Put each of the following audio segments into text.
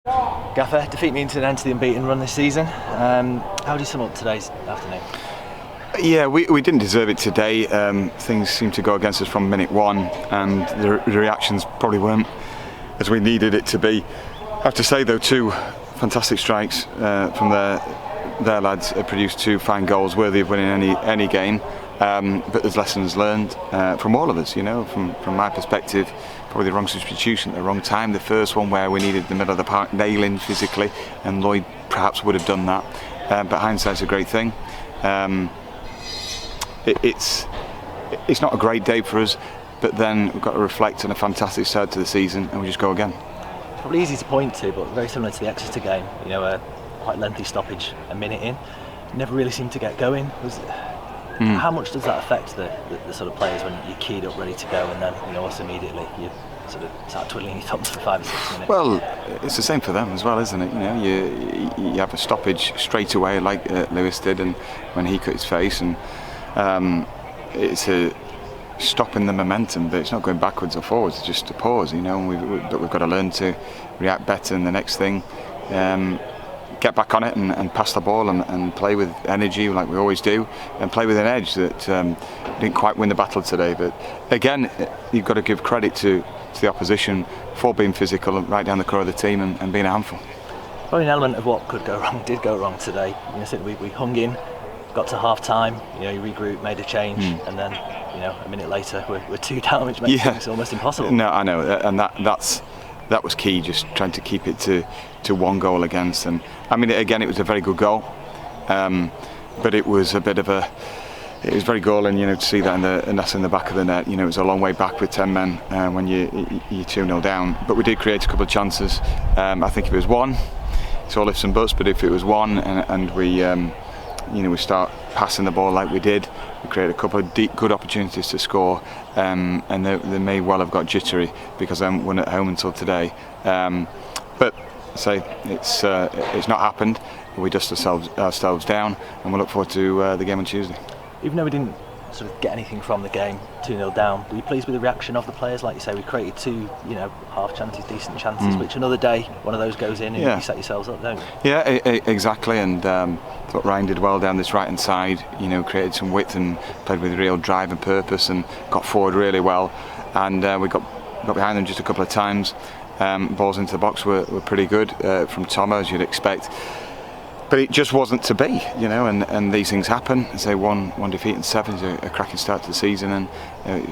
Gaffer, defeat means an end to the unbeaten run this season. How do you sum up today's afternoon? Yeah, we didn't deserve it today. Things seemed to go against us from minute one, and the reactions probably weren't as we needed it to be. I have to say though, two fantastic strikes from their lads produced two fine goals worthy of winning any game. But there's lessons learned from all of us, you know, from my perspective, probably the wrong substitution at the wrong time. The first one where we needed the middle of the park nailing physically, and Lloyd perhaps would have done that. But hindsight's a great thing. It's not a great day for us, but then we've got to reflect on a fantastic start to the season, and we just go again. It's probably easy to point to, but very similar to the Exeter game. You know, a quite lengthy stoppage, a minute in, never really seemed to get going. How much does that affect the sort of players when you're keyed up, ready to go, and then also immediately you sort of start twiddling your thumbs for 5 or 6 minutes? Well, it's the same for them as well, isn't it? You know, you have a stoppage straight away, like Lewis did, and when he cut his face, and it's a stopping the momentum, but it's not going backwards or forwards. It's just a pause, you know. And but we've got to learn to react better in the next thing. Get back on it and pass the ball and play with energy like we always do, and play with an edge that didn't quite win the battle today. But again, you've got to give credit to the opposition for being physical right down the core of the team and being a handful. Probably an element of what could go wrong did go wrong today. You know, we hung in, got to half time, you regrouped, made a change, and then a minute later we're 2 down, which makes things almost impossible. No, I know, and that was key, just trying to keep it to 1 goal against. And I mean, again, it was a very good goal, but it was a bit of it was very goal, and to see that and that's in the back of the net. It was a long way back with 10 men when you're 2-0 down. But we did create a couple of chances. I think if it was 1, it's all ifs and buts. But if it was 1 and we we start passing the ball like we did, we created a couple of good opportunities to score, and they may well have got jittery because I haven't won at home until today. But say it's not happened. We dust ourselves down, and we'll look forward to the game on Tuesday. Even though we didn't sort of get anything from the game, 2-0 down, were you pleased with the reaction of the players? Like you say, we created 2 half chances, decent chances, which another day one of those goes in and you set yourselves up, don't you? Yeah, exactly. And thought Ryan did well down this right hand side. Created some width and played with real drive and purpose, and got forward really well. And we got behind them just a couple of times. Balls into the box were pretty good from Tomo, as you'd expect. But it just wasn't to be, and these things happen. Say one defeat in 7 is a cracking start to the season, and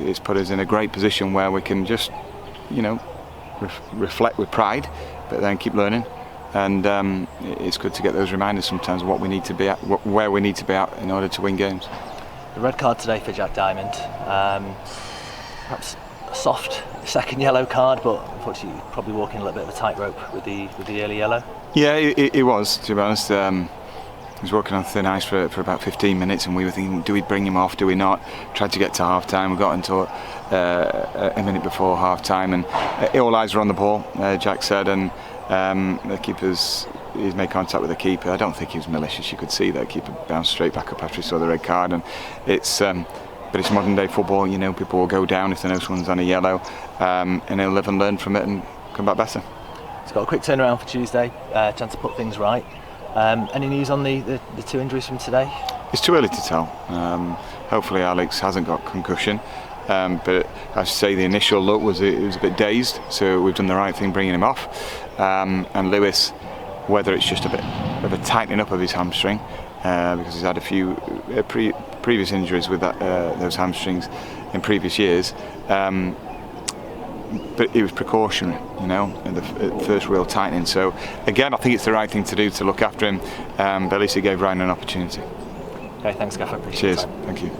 it's put us in a great position where we can just, reflect with pride, but then keep learning. And it's good to get those reminders sometimes of what we need to be at, where we need to be at in order to win games. The red card today for Jack Diamond, perhaps a soft second yellow card, but unfortunately you're probably walking a little bit of a tightrope with the early yellow. Yeah, it was, to be honest. He was working on thin ice for about 15 minutes, and we were thinking, do we bring him off, do we not? Tried to get to half time. We got until a minute before half time, and all eyes were on the ball, Jack said, and he's made contact with the keeper. I don't think he was malicious. You could see that keeper bounced straight back up after he saw the red card, and but it's modern day football. People will go down if they know someone's on a yellow, and they'll live and learn from it and come back better. It's got a quick turnaround for Tuesday, chance to put things right. Any news on the 2 injuries from today? It's too early to tell. Hopefully Alex hasn't got concussion, but I should say the initial look was it was a bit dazed, so we've done the right thing bringing him off. And Lewis, whether it's just a bit of a tightening up of his hamstring, because he's had a few previous injuries with those hamstrings in previous years, but it was precautionary, in the first real tightening. So again, I think it's the right thing to do to look after him, but at least it gave Ryan an opportunity. Okay, thanks, Gaffer. Appreciate it. Cheers. Thank you.